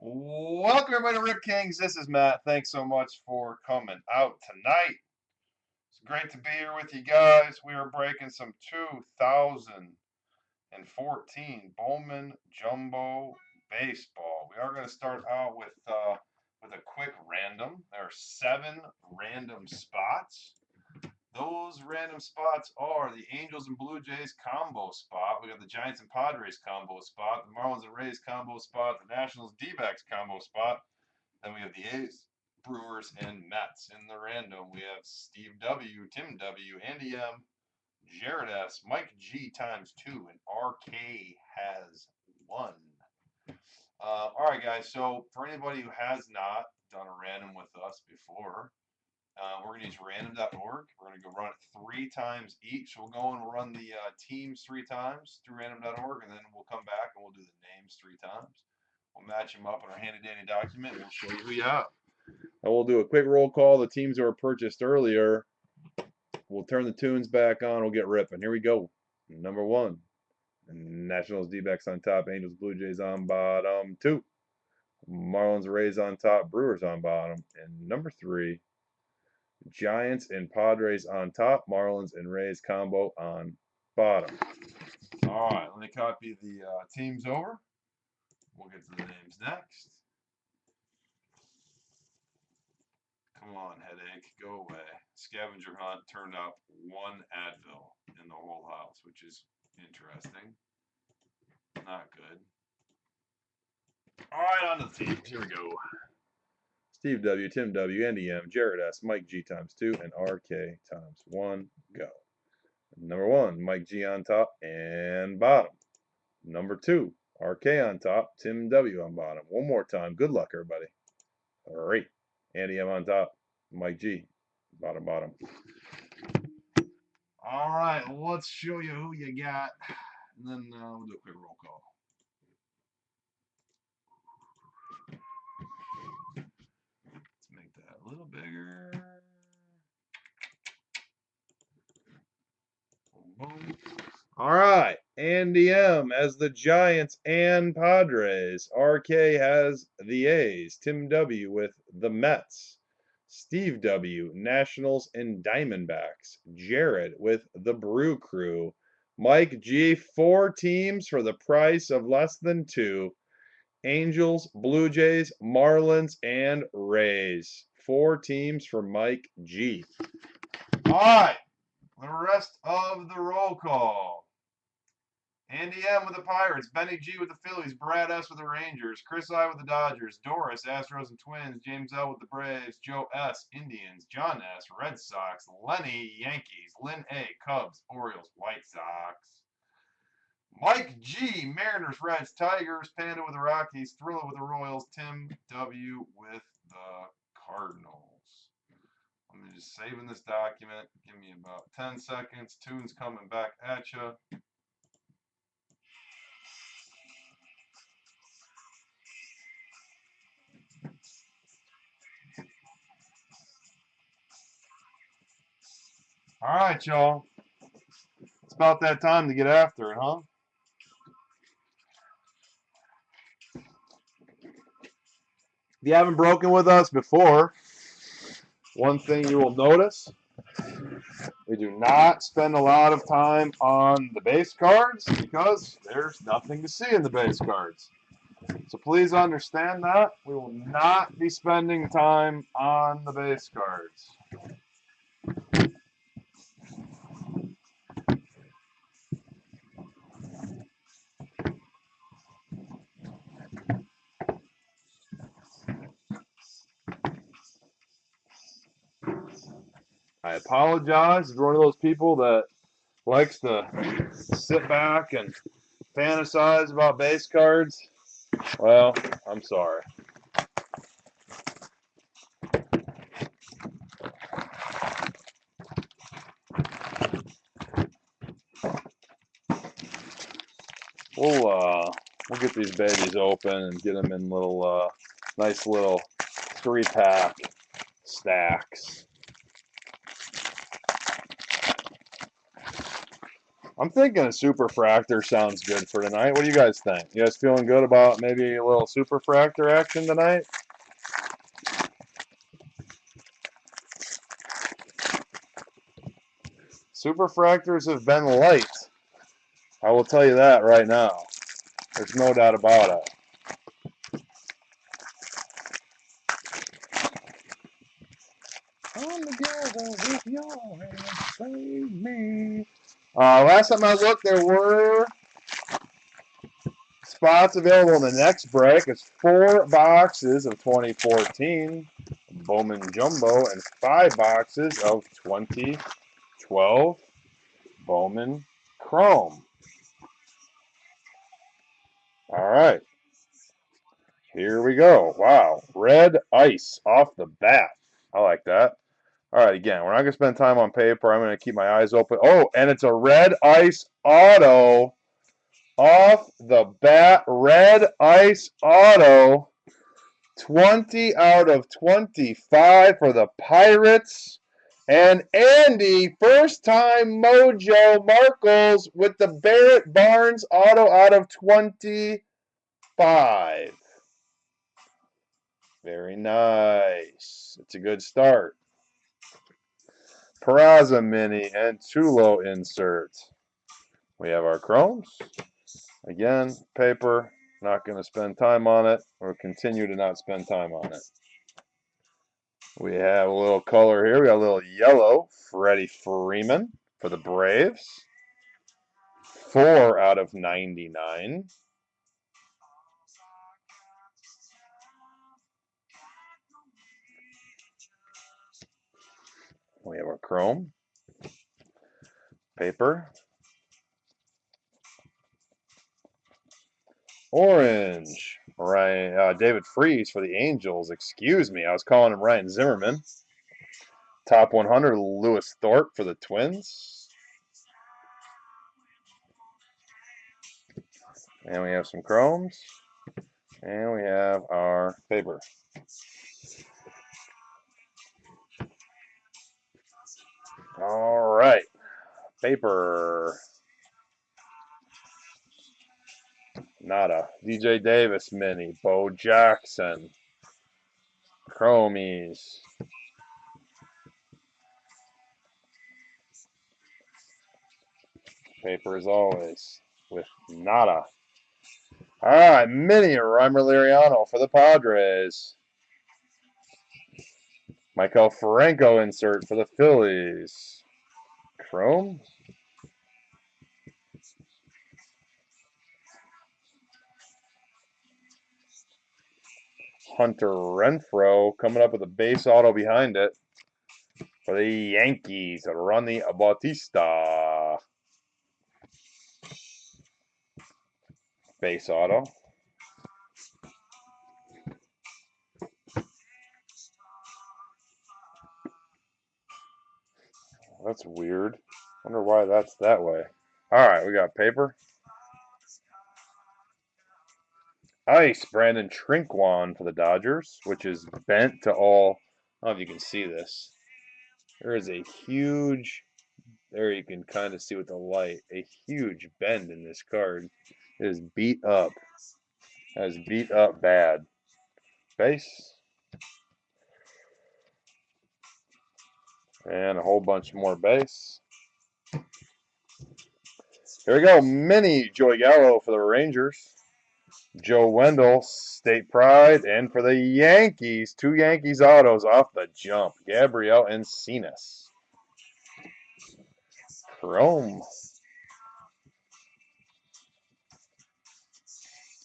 Welcome everybody to Rip Kings. This is Matt. Thanks so much for coming out tonight. It's great to be here with you guys. We are breaking some 2014 Bowman Jumbo Baseball. We are going to start out with a quick random. There are 7 random spots. Those random spots are the Angels and Blue Jays combo spot. We got the Giants and Padres combo spot, the Marlins and Rays combo spot, the Nationals D-backs combo spot. Then we have the A's, Brewers, and Mets. In the random, we have Steve W, Tim W, Andy M, Jared S, Mike G times 2, and RK has 1. All right, guys. So for anybody who has not done a random with us before, we're going to use random.org. We're going to go run it 3 times each. We'll go and we'll run the teams 3 times through random.org, and then we'll come back and we'll do the names 3 times. We'll match them up in our handy-dandy document, and we'll show you who you have. And we'll do a quick roll call. The teams that were purchased earlier, we'll turn the tunes back on. We'll get ripping. Here we go. Number 1, Nationals D-backs on top, Angels Blue Jays on bottom. 2, Marlins Rays on top, Brewers on bottom. And number 3, Giants and Padres on top, Marlins and Rays combo on bottom. All right, let me copy the teams over. We'll get to the names next. Come on, headache, go away. Scavenger hunt turned up 1 Advil in the whole house, which is interesting. Not good. All right, on to the teams. Here we go. Steve W, Tim W, Andy M, Jared S, Mike G times 2, and RK times 1. Go. Number 1, Mike G on top and bottom. Number 2, RK on top, Tim W on bottom. One more time. Good luck, everybody. 3, Andy M on top, Mike G, bottom. All right, let's show you who you got, and then we'll do a quick roll call. A little bigger. Boom. All right, Andy M has the Giants and Padres. RK has the A's. Tim W with the Mets. Steve W, Nationals and Diamondbacks. Jared with the Brew Crew. Mike G, 4 teams for the price of less than 2. Angels, Blue Jays, Marlins, and Rays. 4 teams for Mike G. All right, the rest of the roll call. Andy M with the Pirates, Benny G with the Phillies, Brad S with the Rangers, Chris I with the Dodgers, Doris, Astros and Twins, James L with the Braves, Joe S, Indians, John S, Red Sox, Lenny, Yankees, Lynn A, Cubs, Orioles, White Sox. Mike G, Mariners, Reds, Tigers, Panda with the Rockies, Thriller with the Royals, Tim W with the Cardinals. I'm just saving this document. Give me about 10 seconds. Tune's coming back at you. All right, y'all. It's about that time to get after it, huh? If you haven't broken with us before, one thing you will notice, we do not spend a lot of time on the base cards because there's nothing to see in the base cards. So please understand that. We will not be spending time on the base cards. I apologize if you're one of those people that likes to sit back and fantasize about base cards. Well, I'm sorry. We'll get these babies open and get them in little nice little 3-pack stacks. I'm thinking a superfractor sounds good for tonight. What do you guys think? You guys feeling good about maybe a little superfractor action tonight? Superfractors have been light. I will tell you that right now. There's no doubt about it. Come together with your hands, save me. Last time I looked, there were spots available in the next break. It's 4 boxes of 2014 Bowman Jumbo and 5 boxes of 2012 Bowman Chrome. All right. Here we go. Wow. Red ice off the bat. I like that. All right, again, we're not going to spend time on paper. I'm going to keep my eyes open. Oh, and it's a red ice auto off the bat. Red ice auto. 20 out of 25 for the Pirates. And Andy, first time mojo Markles with the Barrett Barnes auto out of 25. Very nice. It's a good start. Peraza mini and Tulo insert. We have our chromes. Again, paper. Not going to spend time on it. Or continue to not spend time on it. We have a little color here. We got a little yellow. Freddie Freeman for the Braves. 4 out of 99. We have our chrome. Paper. Orange. Ryan, David Freese for the Angels. Excuse me, I was calling him Ryan Zimmerman. Top 100, Lewis Thorpe for the Twins. And we have some chromes. And we have our paper. All right. Paper. Nada. DJ Davis mini. Bo Jackson. Chromies. Paper as always. With nada. All right. Mini Reimer Liriano for the Padres. Michael Franco insert for the Phillies. Chrome. Hunter Renfroe coming up with a base auto behind it for the Yankees. Ronnie Bautista. Base auto. That's weird. Wonder why that's that way. All right, we got paper. Ice, Brandon Trinquan for the Dodgers, which is bent to all. I don't know if you can see this. There is a huge, there you can kind of see with the light, a huge bend in this card. It is beat up. That is beat up bad. Base. And a whole bunch more base. Here we go. Mini Joey Gallo for the Rangers. Joe Wendell, State Pride. And for the Yankees, 2 Yankees autos off the jump. Gabriel Encinas. Chrome.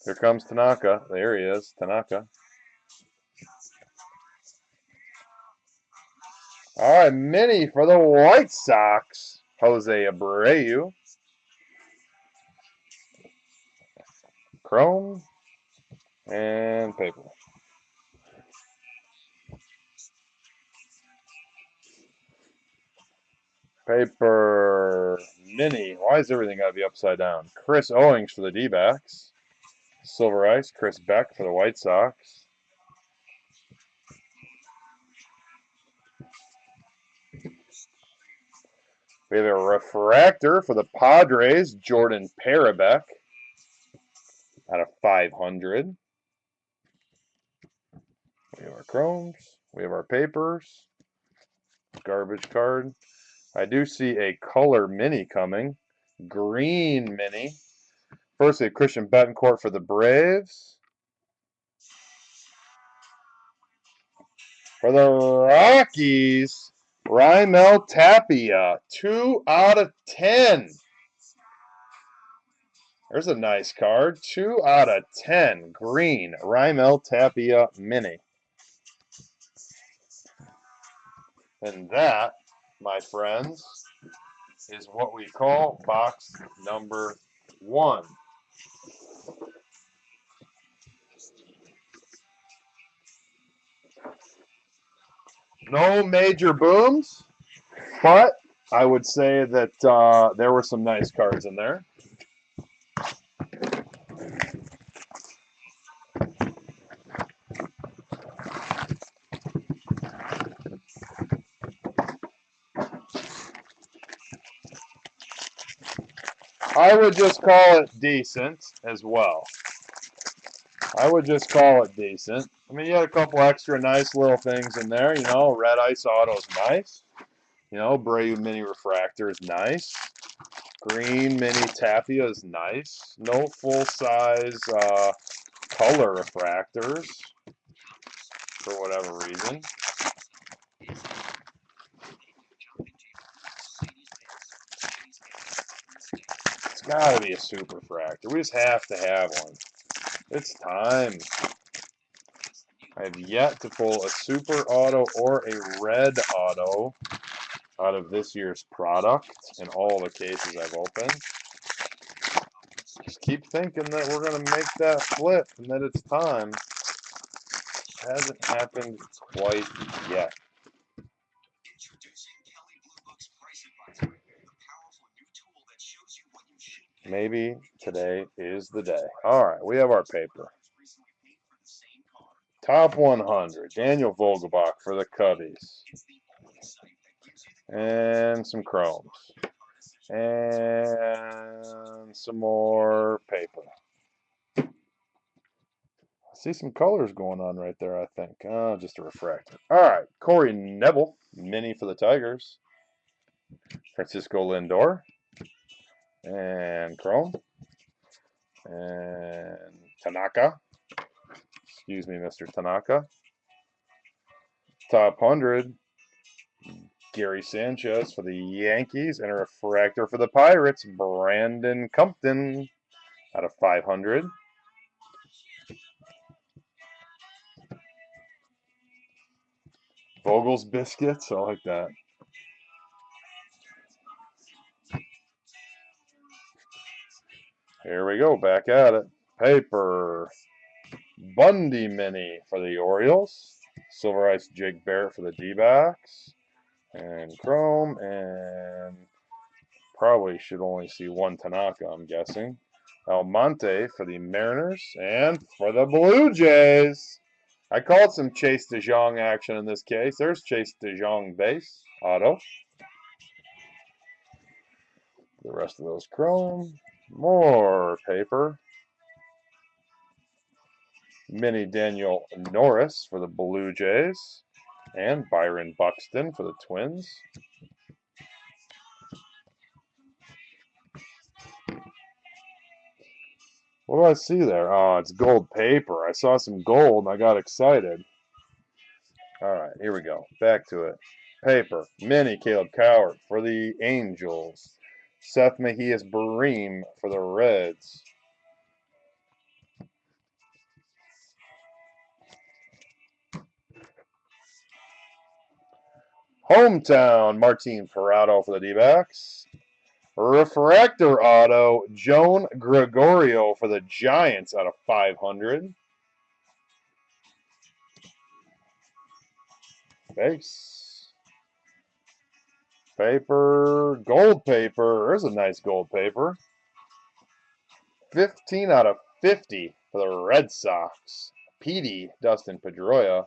Here comes Tanaka. There he is, Tanaka. All right, mini for the White Sox. Jose Abreu. Chrome. And paper. Paper. Mini. Why is everything got to be upside down? Chris Owings for the D-backs. Silver Ice. Chris Beck for the White Sox. We have a refractor for the Padres, Jordan Parabek, out of 500. We have our chromes. We have our papers. Garbage card. I do see a color mini coming. Green mini. First, a Christian Betancourt for the Braves. For the Rockies, Raimel Tapia, 2 out of 10. There's a nice card. 2 out of 10. Green, Raimel Tapia mini. And that, my friends, is what we call box number 1. No major booms, but I would say that there were some nice cards in there. I would just call it decent as well. I would just call it decent. I mean, you had a couple extra nice little things in there. You know, Red Ice Auto's nice. You know, Brave Mini Refractor is nice. Green Mini Tapia is nice. No full-size color refractors for whatever reason. It's got to be a super refractor. We just have to have one. It's time. I have yet to pull a super auto or a red auto out of this year's product in all the cases I've opened. Just keep thinking that we're going to make that flip and that it's time. It hasn't happened quite yet. Maybe today is the day. All right, we have our paper. Top 100, Daniel Vogelbach for the Cubbies. And some chromes. And some more paper. I see some colors going on right there, I think. Oh, just a refractor. All right, Corey Neville, mini for the Tigers. Francisco Lindor. And chrome. And Tanaka. Excuse me, Mr. Tanaka. Top 100, Gary Sanchez for the Yankees. And a refractor for the Pirates, Brandon Compton out of 500. Vogel's Biscuits, I like that. Here we go, back at it. Paper. Bundy Mini for the Orioles. Silver Ice Jake Barrett for the D-backs. And chrome, and probably should only see one Tanaka, I'm guessing. Almonte for the Mariners. And for the Blue Jays, I called some Chase DeJong action in this case. There's Chase DeJong base, auto. The rest of those chrome. More paper. Mini Daniel Norris for the Blue Jays. And Byron Buxton for the Twins. What do I see there? Oh, it's gold paper. I saw some gold and I got excited. All right, here we go. Back to it. Paper. Mini Caleb Cowart for the Angels. Seth Mejias Bareem for the Reds. Hometown, Martin Parado for the D-backs. Refractor auto, Joan Gregorio for the Giants out of 500. Base. Paper, gold paper. There's a nice gold paper. 15 out of 50 for the Red Sox. Petey, Dustin Pedroia.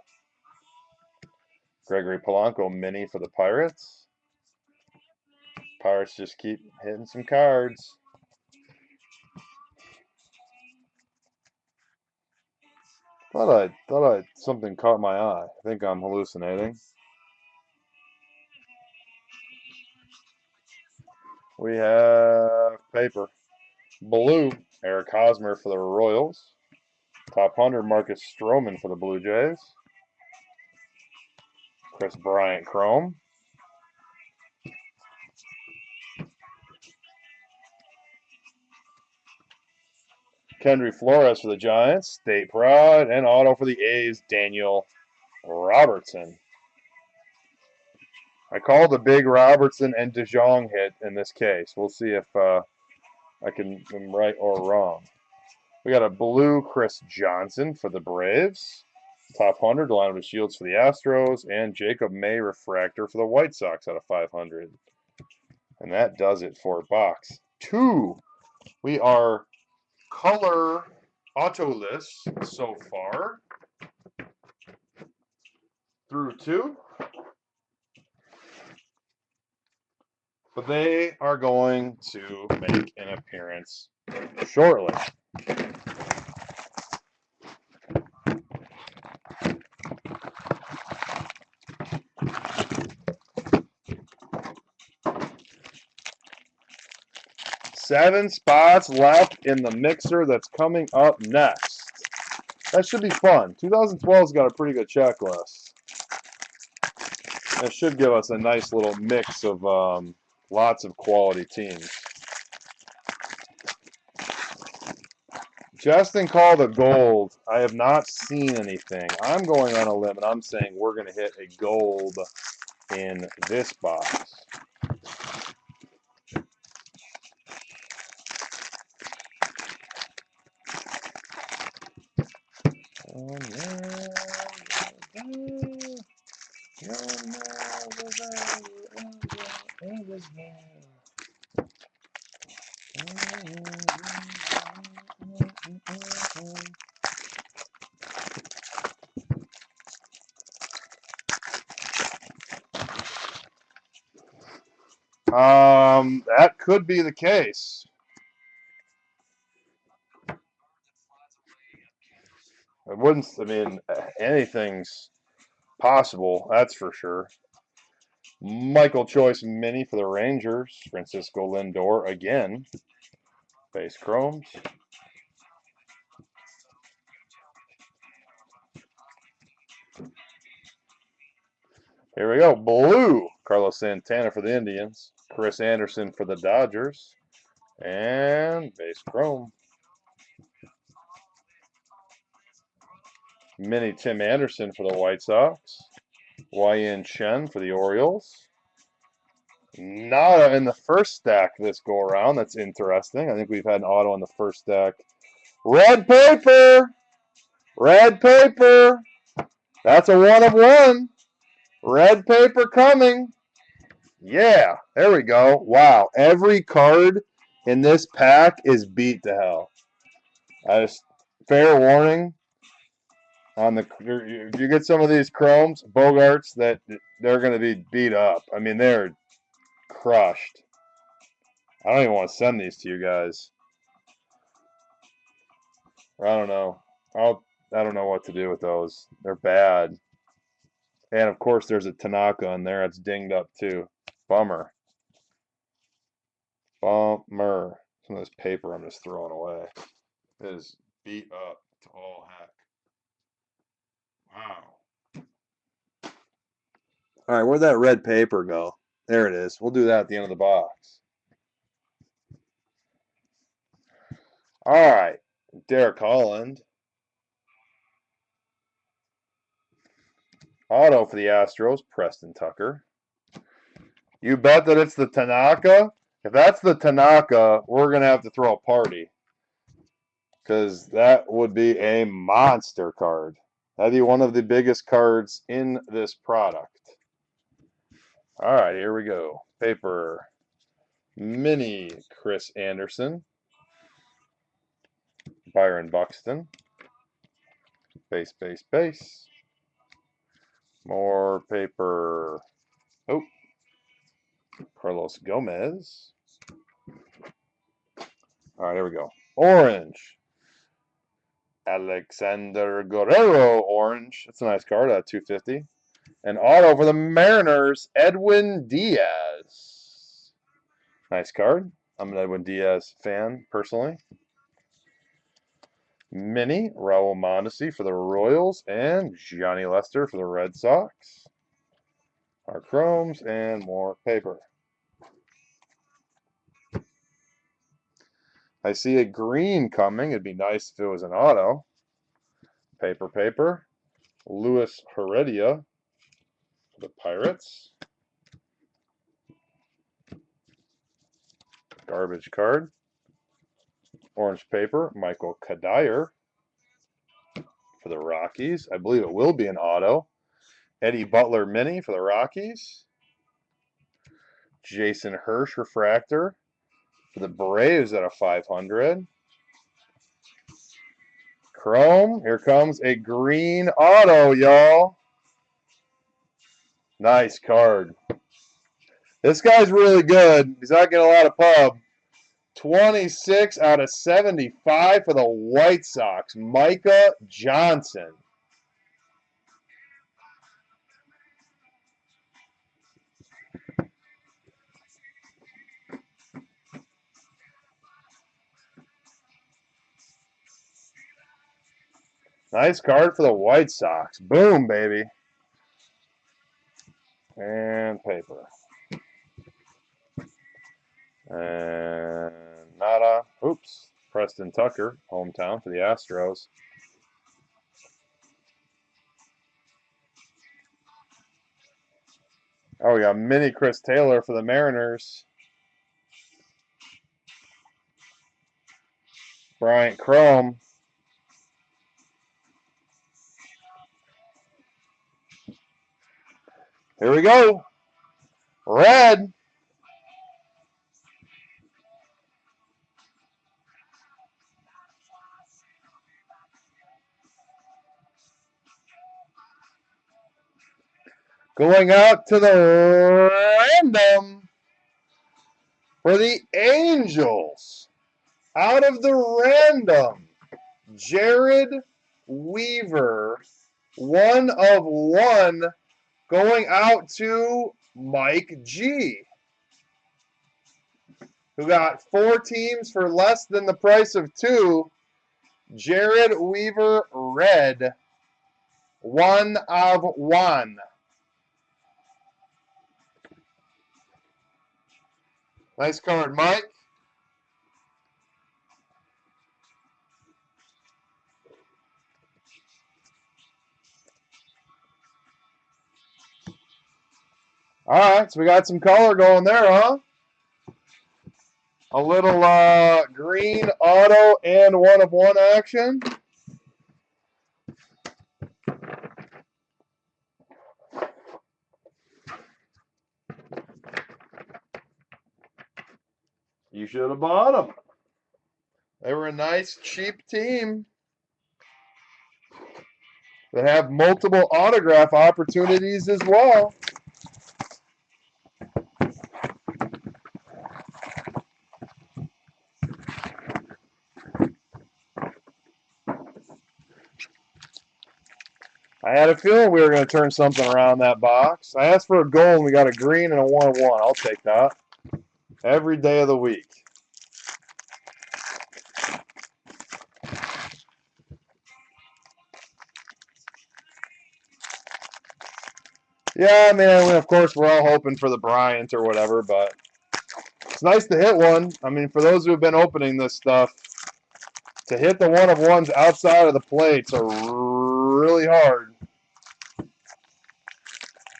Gregory Polanco mini for the Pirates. Pirates just keep hitting some cards. Thought something caught my eye. I think I'm hallucinating. We have paper. Blue, Eric Hosmer for the Royals. Top 100, Marcus Stroman for the Blue Jays. Chris Bryant Chrome. Kendry Flores for the Giants. State Pride. And auto for the A's, Daniel Robertson. I called a big Robertson and DeJong hit in this case. We'll see if I am right or wrong. We got a blue Chris Johnson for the Braves. Top 100, Delano Shields for the Astros. And Jacob May refractor for the White Sox out of 500. And that does it for box 2. We are color autoless so far through 2. But they are going to make an appearance shortly. Seven spots left in the mixer that's coming up next. That should be fun. 2012's got a pretty good checklist. That should give us a nice little mix of lots of quality teams. Justin called a gold. I have not seen anything. I'm going on a limb, and I'm saying we're going to hit a gold in this box. That could be the case. I mean, anything's possible, that's for sure. Michael Choice Mini for the Rangers. Francisco Lindor again. Base chromes. Here we go. Blue. Carlos Santana for the Indians. Chris Anderson for the Dodgers. And base chrome. Mini Tim Anderson for the White Sox. Wei-Yin Chen for the Orioles. Nada in the first stack this go around. That's interesting. I think we've had an auto in the first stack. Red paper. Red paper. That's a 1 of 1. Red paper coming. Yeah, there we go. Wow, every card in this pack is beat to hell. Fair warning on if you get some of these chromes, Bogarts, that they're going to be beat up. I mean, they're crushed. I don't even want to send these to you guys. I don't know. I don't know what to do with those. They're bad. And of course, there's a Tanaka in there. It's dinged up too. Bummer. Bummer. Some of this paper I'm just throwing away. It is beat up to all heck. Wow. All right, where'd that red paper go? There it is. We'll do that at the end of the box. All right. Derek Holland. Auto for the Astros, Preston Tucker. You bet that it's the Tanaka? If that's the Tanaka, we're going to have to throw a party. Because that would be a monster card. That'd be one of the biggest cards in this product. All right, here we go. Paper. Mini Chris Anderson. Byron Buxton. Base, base, base. More paper. Oh. Carlos Gomez. All right, here we go. Orange. Alexander Guerrero, orange. That's a nice card at 250. An auto for the Mariners, Edwin Diaz. Nice card. I'm an Edwin Diaz fan, personally. Mini, Raul Mondesi for the Royals, and Johnny Lester for the Red Sox. Our chromes and more paper. I see a green coming. It'd be nice if it was an auto. Paper. Luis Heredia for the Pirates. Garbage card. Orange paper, Michael Kadire for the Rockies. I believe it will be an auto. Eddie Butler mini for the Rockies. Jason Hirsch refractor for the Braves at a 500. Chrome, here comes a green auto, y'all. Nice card. This guy's really good. He's not getting a lot of pub. 26 out of 75 for the White Sox. Micah Johnson. Nice card for the White Sox. Boom, baby. And paper. And nada. Oops. Preston Tucker, hometown for the Astros. Oh, we got mini Chris Taylor for the Mariners. Bryant Chrome. Here we go. Red. Going out to the random for the Angels. Out of the random, Jared Weaver, 1/1, going out to Mike G, who got 4 teams for less than the price of 2. Jared Weaver, red, 1/1. Nice card, Mike. All right, so we got some color going there, huh? A little green auto and 1/1 action. You should have bought them. They were a nice, cheap team that have multiple autograph opportunities as well. I had a feeling we were going to turn something around that box. I asked for a gold and we got a green and a 1/1. I'll take that every day of the week. Yeah, man, of course, we're all hoping for the Bryant or whatever, but it's nice to hit one. I mean, for those who have been opening this stuff, to hit the 1/1s outside of the plates are really hard.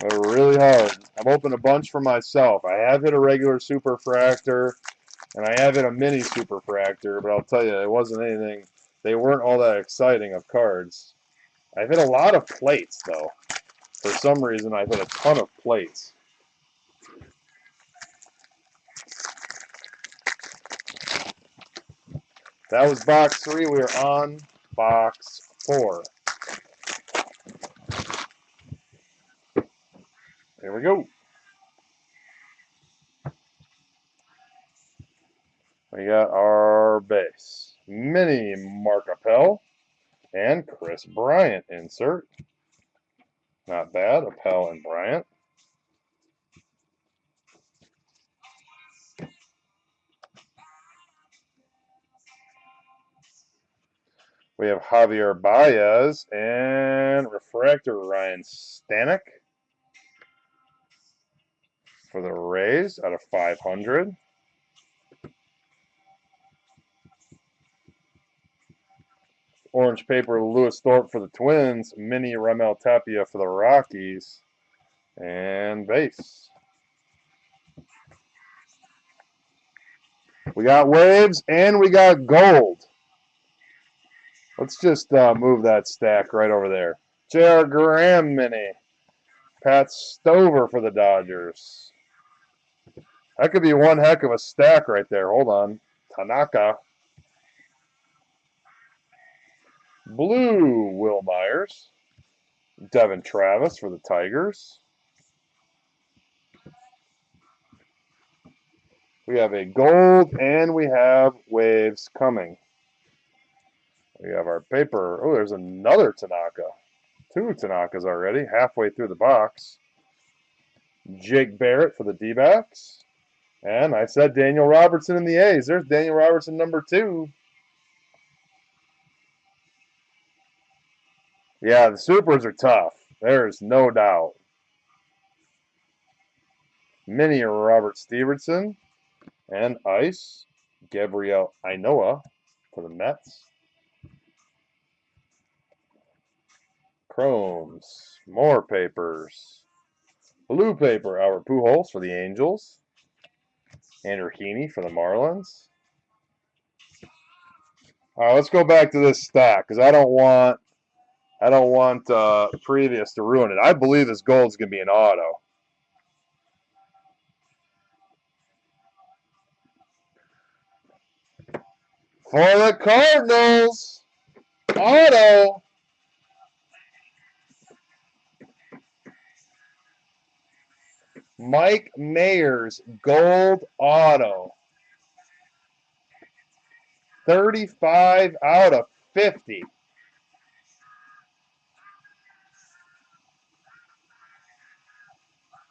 They're really hard. I've opened a bunch for myself. I have hit a regular superfractor, and I have hit a mini superfractor, but I'll tell you, it wasn't anything. They weren't all that exciting of cards. I've hit a lot of plates, though. For some reason, I've hit a ton of plates. That was box 3. We are on box 4. Here we go. got our base. Mini Mark Appel and Chris Bryant insert. Not bad, Appel and Bryant. We have Javier Baez and refractor Ryan Stanek for the Rays out of 500. Orange paper Lewis Thorpe for the Twins. Mini Ramel Tapia for the Rockies. And base. We got waves and we got gold. Let's just move that stack right over there. J.R. Graham mini. Pat Stover for the Dodgers. That could be one heck of a stack right there. Hold on. Tanaka. Blue Will Myers. Devin Travis for the Tigers. We have a gold and we have waves coming. We have our paper. Oh, there's another Tanaka. Two Tanakas already, halfway through the box. Jake Barrett for the D-backs. And I said Daniel Robertson in the A's. There's Daniel Robertson number 2. Yeah, the Supers are tough. There's no doubt. Mini Robert Stevenson and ice. Gabriel Ainoa for the Mets. Chromes. More papers. Blue paper, Albert Pujols for the Angels. Andrew Heaney for the Marlins. All right, let's go back to this stack because I don't want the previous to ruin it. I believe this gold's gonna be an auto. For the Cardinals, auto. Mike Mayers, gold auto. 35 out of 50.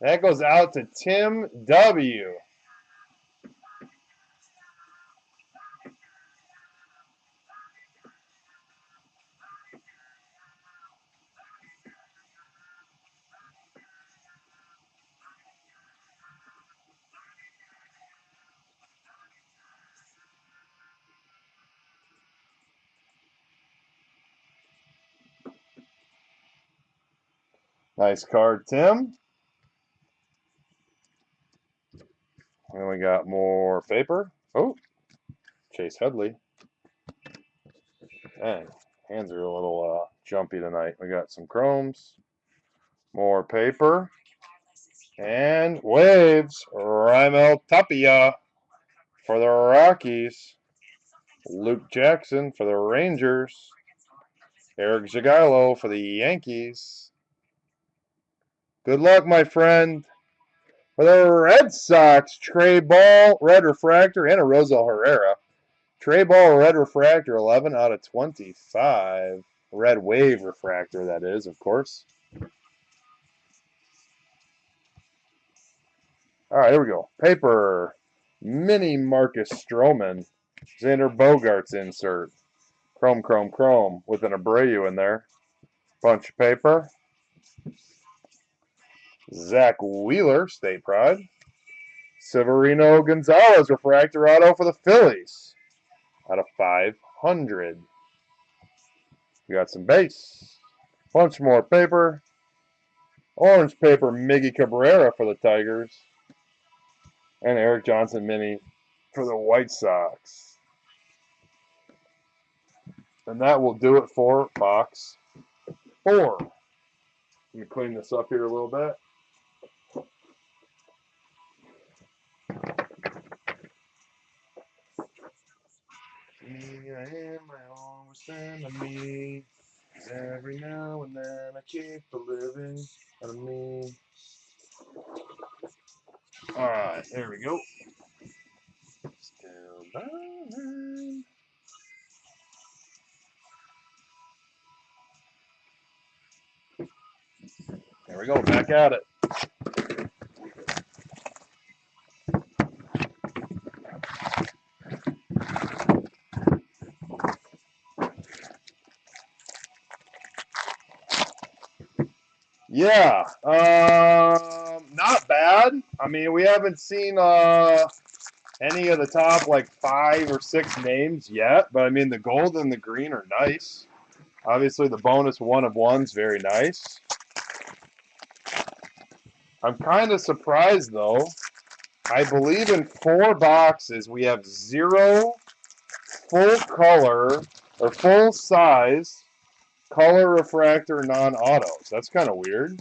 That goes out to Tim W. Nice card, Tim. And we got more paper. Oh, Chase Headley. Dang, hands are a little jumpy tonight. We got some chromes, more paper, and waves. Raimel Tapia for the Rockies. Luke Jackson for the Rangers. Eric Zagalo for the Yankees. Good luck, my friend. For the Red Sox, Trey Ball, red refractor, and a Rosal Herrera. Trey Ball, red refractor, 11 out of 25. Red wave refractor, that is, of course. All right, here we go. Paper. Mini Marcus Stroman. Xander Bogaerts insert. Chrome, chrome, chrome with an Abreu in there. Bunch of paper. Zach Wheeler, State Pride. Severino Gonzalez, refractor auto for the Phillies. Out of 500. We got some base. Bunch more paper. Orange paper, Miggy Cabrera for the Tigers. And Eric Johnson mini for the White Sox. And that will do it for box 4. Let me clean this up here a little bit. Me, I am my own worst enemy. Every now and then I keep a living out of me. Alright, there we go. Still burning. There we go, back at it. Yeah, not bad. I mean, we haven't seen any of the top like 5 or 6 names yet, but I mean the gold and the green are nice. Obviously, the bonus 1 of 1's very nice. I'm kind of surprised though. I believe in 4 boxes we have 0 full color or full size color refractor non-autos. That's kind of weird.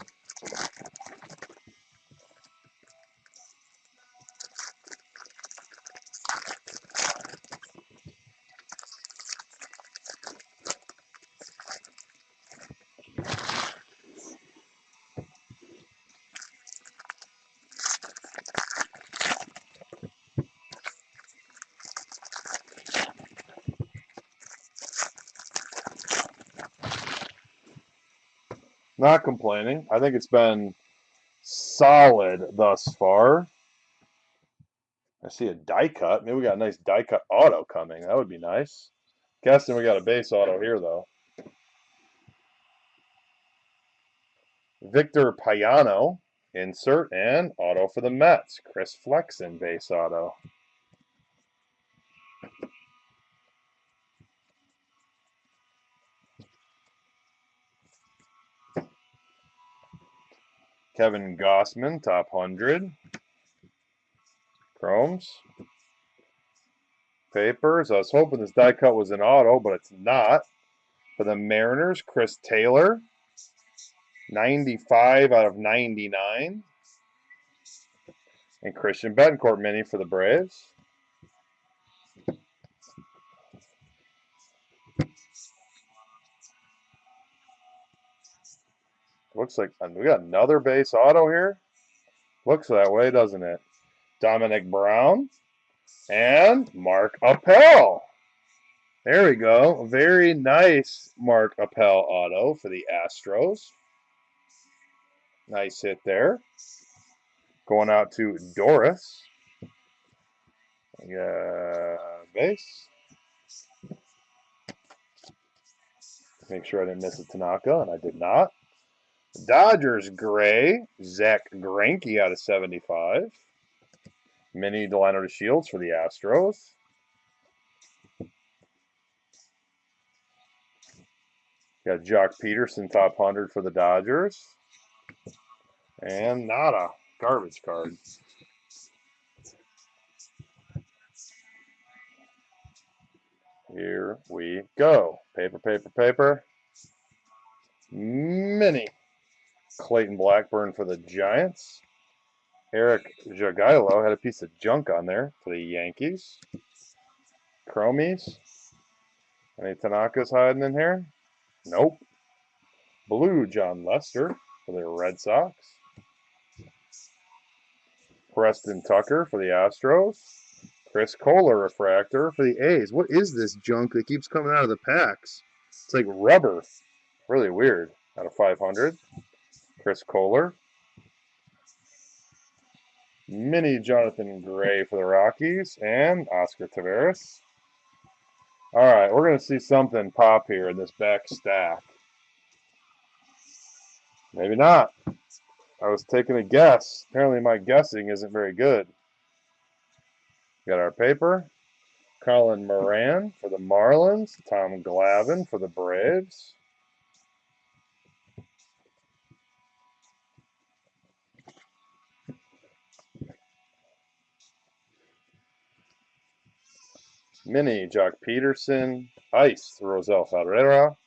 Not complaining. I think it's been solid thus far. I see a die cut. Maybe we got a nice die cut auto coming. That would be nice. Guessing we got a base auto here though. Victor Payano, insert, and auto for the Mets. Chris Flexen, base auto. Kevin Gossman, top 100. Chromes. Papers. I was hoping this die cut was an auto, but it's not. For the Mariners, Chris Taylor. 95 out of 99. And Christian Betancourt mini for the Braves. Looks like we got another base auto here. Looks that way, doesn't it? Dominic Brown and Mark Appel. There we go. Very nice Mark Appel auto for the Astros. Nice hit there. Going out to Doris. Base. Make sure I didn't miss a Tanaka, and I did not. Dodgers gray. Zach Greinke out of 75. Mini Delano to Shields for the Astros. Got Jock Peterson top 100 for the Dodgers. And nada. Garbage card. Here we go. Paper, paper, paper. Mini. Clayton Blackburn for the Giants. Eric Jagielo had a piece of junk on there for the Yankees. Chromies. Any Tanakas hiding in here? Nope. Blue John Lester for the Red Sox. Preston Tucker for the Astros. Chris Kohler refractor for the A's. What is this junk that keeps coming out of the packs? It's like rubber. Really weird. Out of 500. Chris Kohler. Mini Jonathan Gray for the Rockies. And Oscar Taveras. All right, we're going to see something pop here in this back stack. Maybe not. I was taking a guess. Apparently my guessing isn't very good. Got our paper. Colin Moran for the Marlins. Tom Glavine for the Braves. Mini Jock Peterson. Ice Rosel Ferreira.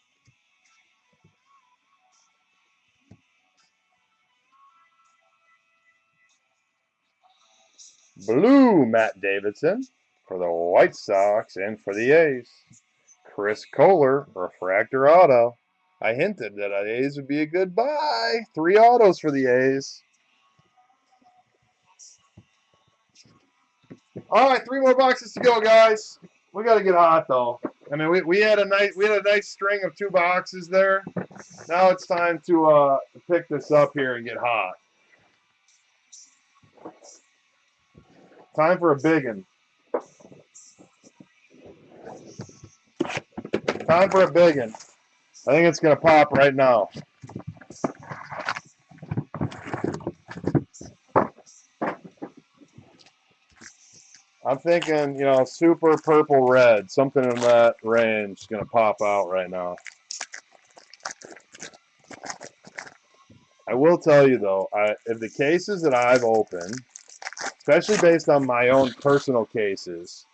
Blue Matt Davidson for the White Sox and for the A's. Chris Kohler, refractor auto. I hinted that the A's would be a good buy. 3 autos for the A's. All right, 3 more boxes to go, guys. We got to get hot though. I mean, we had a nice string of 2 boxes there. Now it's time to pick this up here and get hot. Time for a big one. Time for a big one. I think it's gonna pop right now. I'm thinking, you know, super purple red, something in that range is gonna pop out right now. I will tell you though, if the cases that I've opened, especially based on my own personal cases,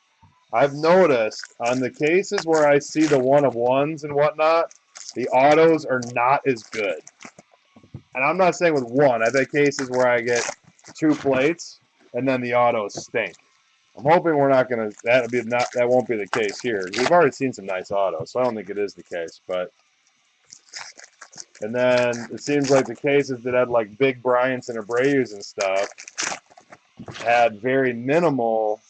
I've noticed on the cases where I see the 1 of 1s and whatnot, the autos are not as good. And I'm not saying with one. I've had cases where I get 2 plates and then the autos stink. I'm hoping we're not gonna that won't be the case here. We've already seen some nice autos, so I don't think it is the case. But and then it seems like the cases that had like big Bryants and Abreu's and stuff had very minimal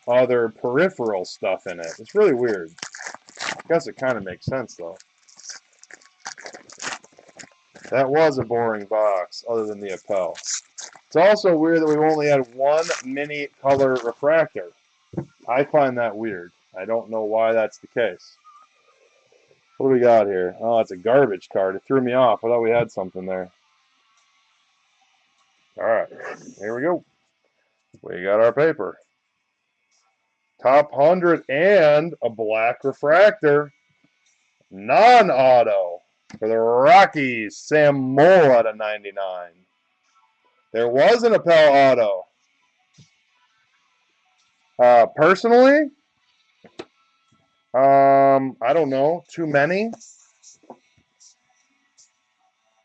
other peripheral stuff in it. It's really weird. I guess it kind of makes sense though. That was a boring box, other than the Appel. It's also weird that we've only had 1 mini color refractor. I find that weird. I don't know why that's the case. What do we got here? Oh, it's a garbage card. It threw me off. I thought we had something there. All right, here we go. We got our paper. Top 100 and a black refractor. Non-auto for the Rockies. Sam Moll out of 99. There was an Appel auto. Personally, I don't know. Too many?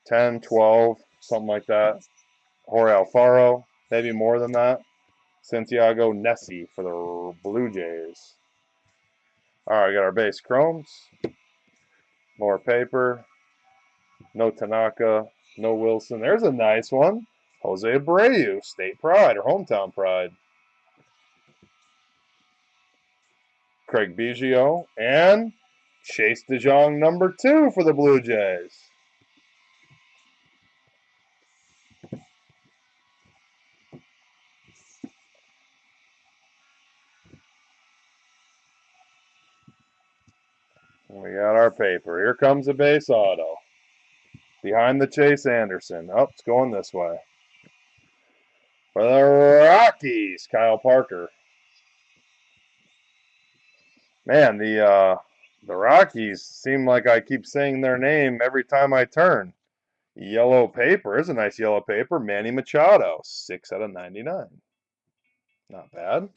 10, 12, something like that. Jorge Alfaro, maybe more than that. Santiago Nessie for the Blue Jays. All right, got our base chromes. More paper. No Tanaka. No Wilson. There's a nice one. Jose Abreu, state pride or hometown pride. Craig Biggio and Chase DeJong number 2 for the Blue Jays. We got our paper. Here comes the base auto. Behind the Chase Anderson. Oh, it's going this way. For the Rockies, Kyle Parker. Man, the Rockies seem like I keep saying their name every time I turn. Yellow paper. There's a nice yellow paper. Manny Machado, 6 out of 99. Not bad.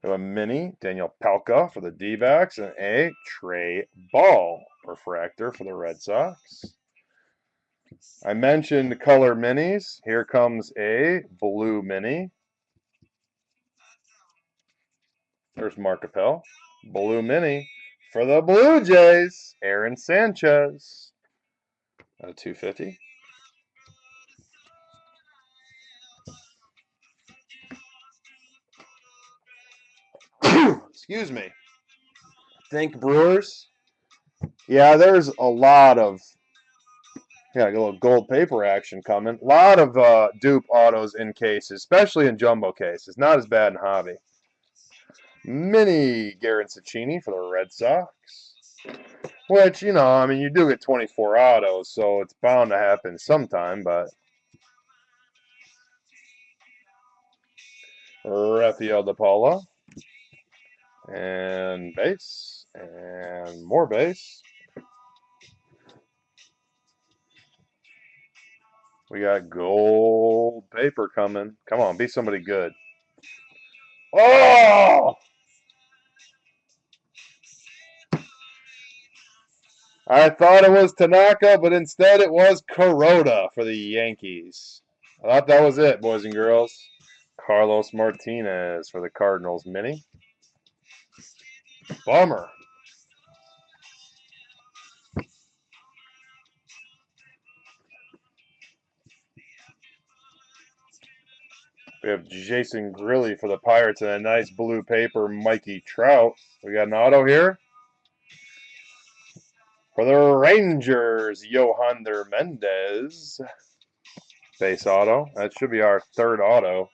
We have a mini Daniel Palka for the D-backs and a Trey Ball refractor for the Red Sox. I mentioned color minis. Here comes a blue mini. There's Mark Appel. Blue mini for the Blue Jays. Aaron Sanchez. 250. Excuse me. Think Brewers. Yeah, there's a lot of a little gold paper action coming. A lot of dupe autos in cases, especially in jumbo cases. Not as bad in hobby. Mini Garrett Cicchini for the Red Sox. Which, you know, I mean, you do get 24 autos, so it's bound to happen sometime, but Rafael DePaula. And base. And more base. We got gold paper coming. Come on, be somebody good. Oh! I thought it was Tanaka, but instead it was Kuroda for the Yankees. I thought that was it, boys and girls. Carlos Martinez for the Cardinals mini. Bummer. We have Jason Grilly for the Pirates and a nice blue paper Mikey Trout. We got an auto here. For the Rangers, Yohander Mendez. Base auto. That should be our third auto.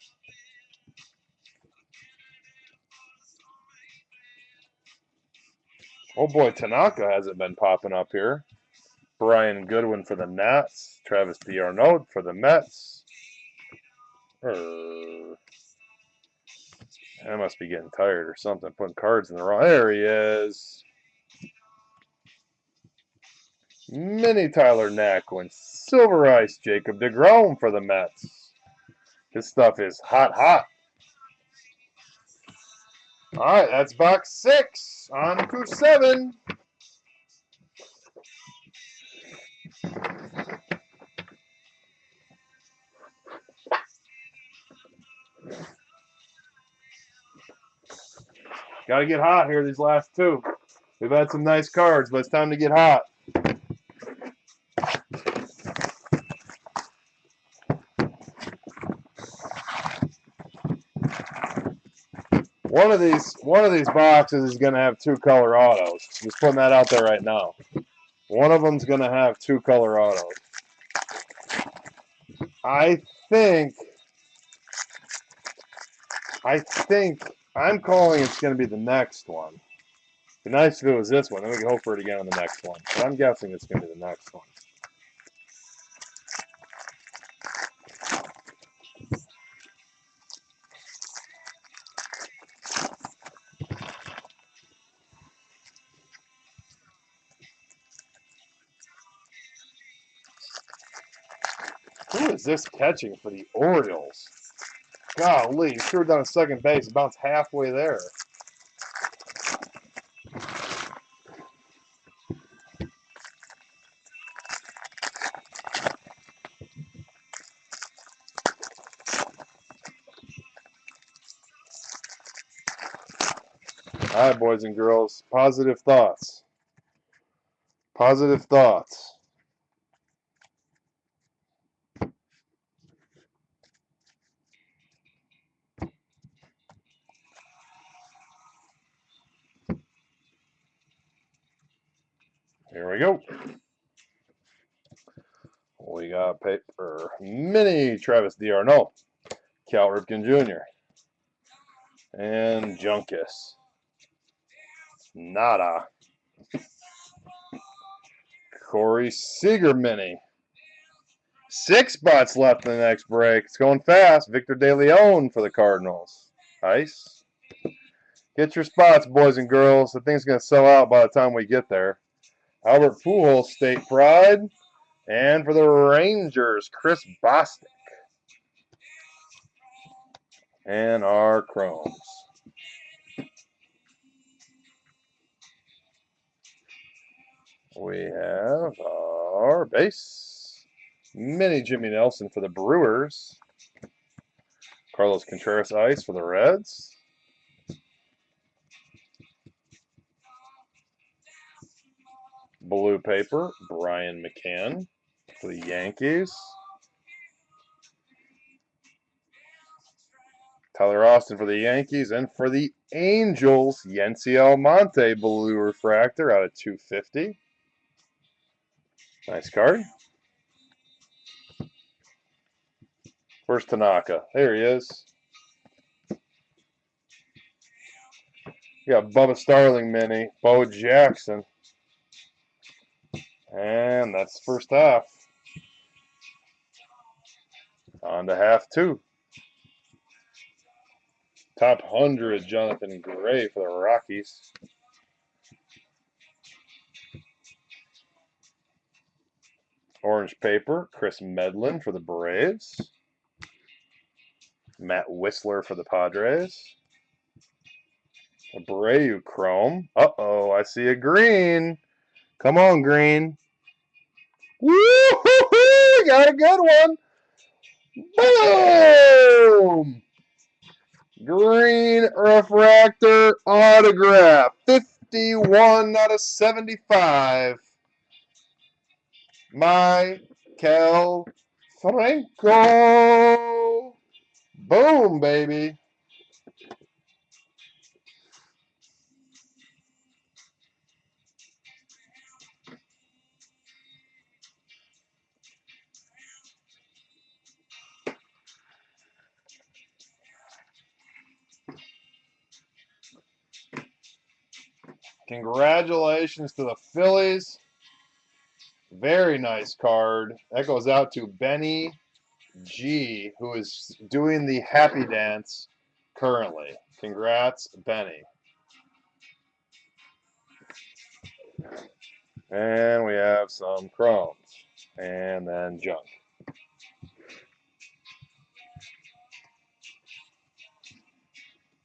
Oh boy, Tanaka hasn't been popping up here. Brian Goodwin for the Nats. Travis d'Arnaud for the Mets. I must be getting tired or something. Putting cards in the wrong. There he is. Mini Tyler Naquin. Silver Ice Jacob deGrom for the Mets. This stuff is hot, hot. All right, that's box 6. On to 7. Got to get hot here these last 2. We've had some nice cards, but it's time to get hot. One of these boxes is going to have 2 color autos. Just putting that out there right now. One of them's going to have 2 color autos. I think I'm calling it's going to be the next one. It'd be nice if it was this one. Then we can hope for it again on the next one. But I'm guessing it's going to be the next one. Who is this catching for the Orioles? Golly, he threw it down at second base, bounced halfway there. All right, boys and girls, positive thoughts. Positive thoughts. Here we go. We got paper mini Travis d'Arnaud, Cal Ripken Jr., and Junkus. Nada. Corey Seager mini. 6 spots left in the next break. It's going fast. Victor De Leon for the Cardinals. Ice. Get your spots, boys and girls. The thing's going to sell out by the time we get there. Albert Pujols, State Pride. And for the Rangers, Chris Bostic. And our Chromes. We have our base. Mini Jimmy Nelson for the Brewers. Carlos Contreras Ice for the Reds. Blue paper, Brian McCann for the Yankees. Tyler Austin for the Yankees. And for the Angels, Yency Almonte blue refractor out of 250. Nice card. Where's Tanaka? There he is. We got Bubba Starling mini, Bo Jackson. And that's first half. On to half 2. Top 100, Jonathan Gray for the Rockies. Orange paper, Chris Medlin for the Braves. Matt Whistler for the Padres. Abreu chrome. Uh-oh, I see a green. Come on, green. Woo-hoo-hoo! Got a good one. Boom! Green refractor autograph. 51 out of 75. Michael Franco. Boom, baby. Congratulations to the Phillies. Very nice card. That goes out to Benny G, who is doing the happy dance currently. Congrats, Benny. And we have some chromes. And then junk.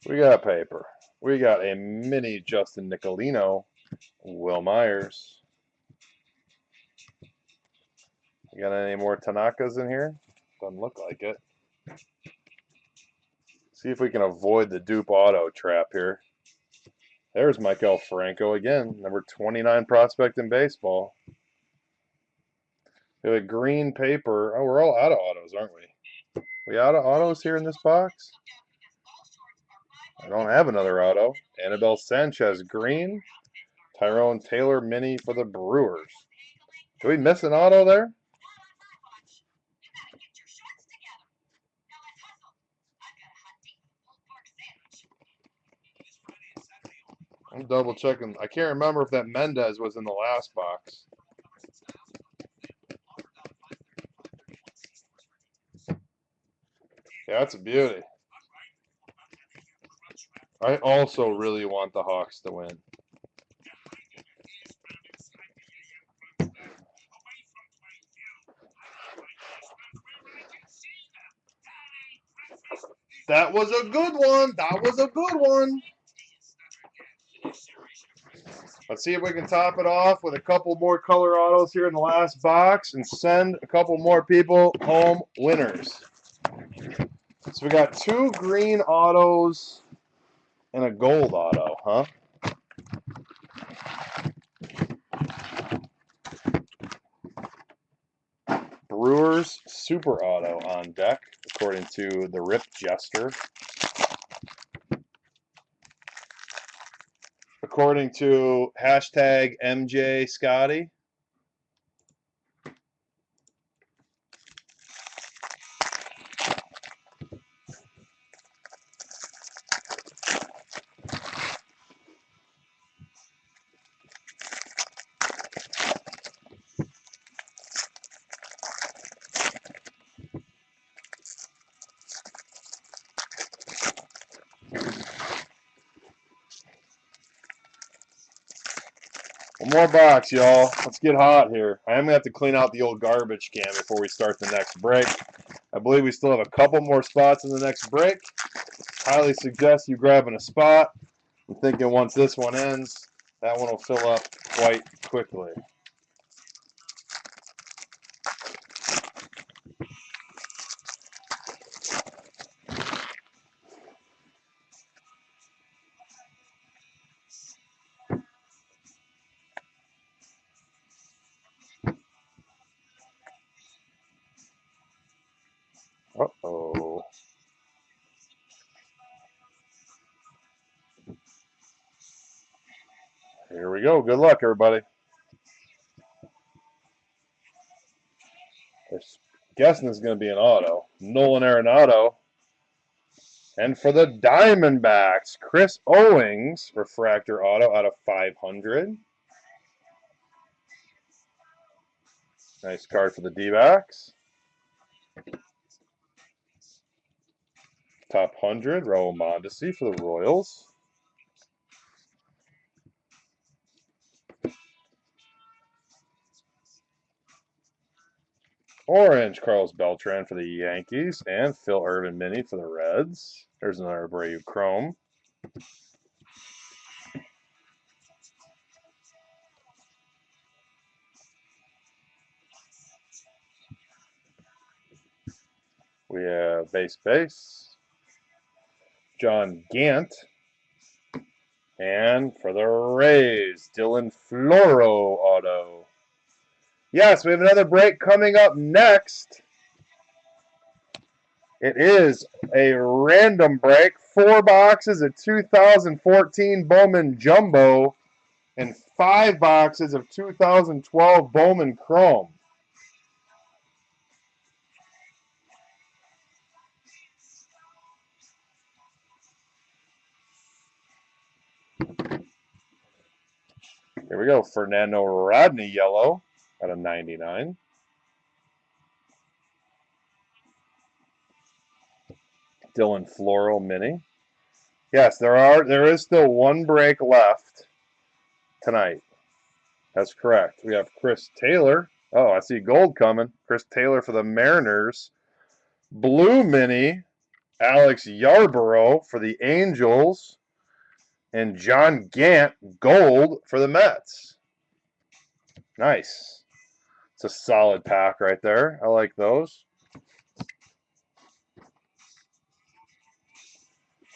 We got paper. We got a mini Justin Nicolino. Will Myers. You got any more Tanakas in here? Doesn't look like it. See if we can avoid the dupe auto trap here. There's Michael Franco again, number 29 prospect in baseball. We have a green paper. Oh, we're all out of autos, aren't we? We out of autos here in this box? I don't have another auto. Anibal Sanchez green. Tyrone Taylor mini for the Brewers. Did we miss an auto there? I'm double checking. I can't remember if that Mendez was in the last box. Yeah, that's a beauty. I also really want the Hawks to win. That was a good one. That was a good one. Let's see if we can top it off with a couple more color autos here in the last box and send a couple more people home winners. So we got 2 green autos and a gold auto, huh? Brewers Super Auto on deck, according to the Rip Jester. According to hashtag MJ Scotty. One more box, y'all. Let's get hot here. I am going to have to clean out the old garbage can before we start the next break. I believe we still have a couple more spots in the next break. Highly suggest you grabbing a spot. I'm thinking once this one ends, that one will fill up quite quickly. Uh-oh. Here we go. Good luck, everybody. I'm guessing it's going to be an auto. Nolan Arenado. And for the Diamondbacks, Chris Owings, refractor auto out of 500. Nice card for the D-backs. Top 100, Raul Mondesi for the Royals. Orange, Carlos Beltran for the Yankees. And Phil Irvin mini for the Reds. There's another Abreu Chrome. We have base. John Gant. And for the Rays, Dylan Floro auto. Yes, we have another break coming up next. It is a random break. 4 boxes of 2014 Bowman Jumbo and 5 boxes of 2012 Bowman Chrome. Here we go. Fernando Rodney yellow out of 99. Dylan Floral mini. Yes, there is still 1 break left tonight. That's correct. We have Chris Taylor. Oh, I see gold coming. Chris Taylor for the Mariners. Blue mini. Alex Yarborough for the Angels. And John Gant gold for the Mets. Nice. It's a solid pack right there. I like those.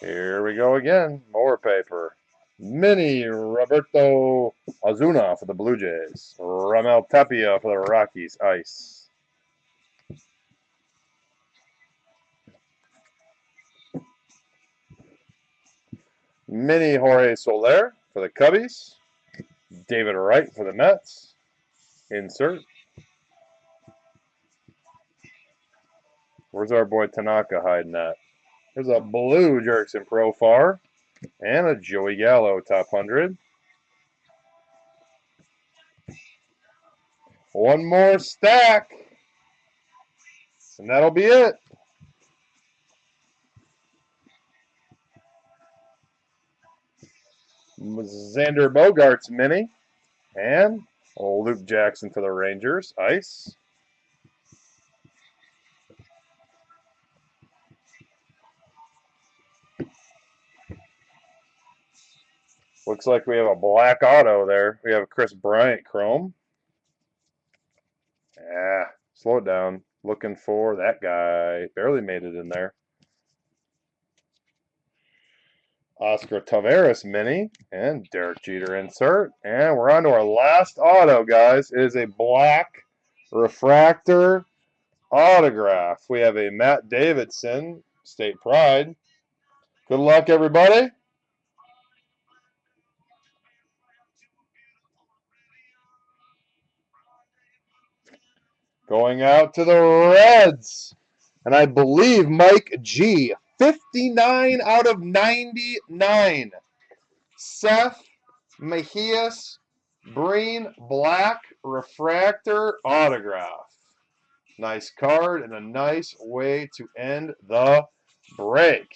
Here we go again. More paper. Mini Roberto Ozuna for the Blue Jays. Ramel Tapia for the Rockies. Ice. Mini Jorge Soler for the Cubbies. David Wright for the Mets. Insert. Where's our boy Tanaka hiding at? There's a blue Jerks and Profar. And a Joey Gallo top 100. 1 more stack. And that'll be it. Xander Bogaerts mini. And Luke Jackson for the Rangers. Ice. Looks like we have a black auto there. We have Chris Bryant chrome. Yeah, slow it down. Looking for that guy. Barely made it in there. Oscar Taveras mini and Derek Jeter insert. And we're on to our last auto, guys. It is a black refractor autograph. We have a Matt Davidson, State Pride. Good luck, everybody. Going out to the Reds. And I believe Mike G. 59 out of 99. Seth Mejias Breen Black Refractor Autograph. Nice card and a nice way to end the break.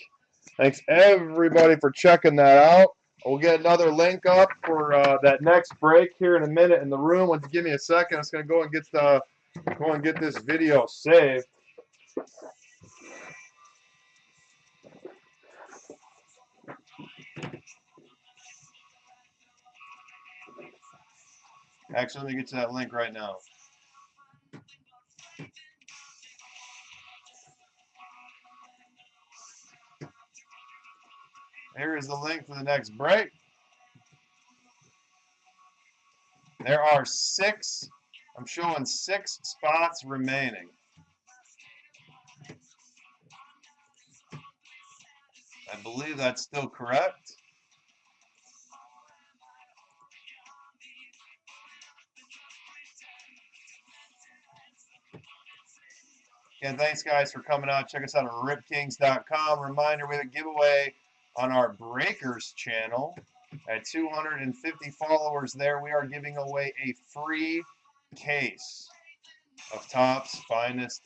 Thanks everybody for checking that out. We'll get another link up for that next break here in a minute in the room. Once you give me a second, I'm just gonna go and get this video saved. Actually, let me get to that link right now. Here is the link for the next break. There are 6, I'm showing 6 spots remaining. I believe that's still correct. Again, thanks guys for coming out. Check us out at ripkings.com. Reminder, we have a giveaway on our Breakers channel. At 250 followers there, we are giving away a free case of Topps Finest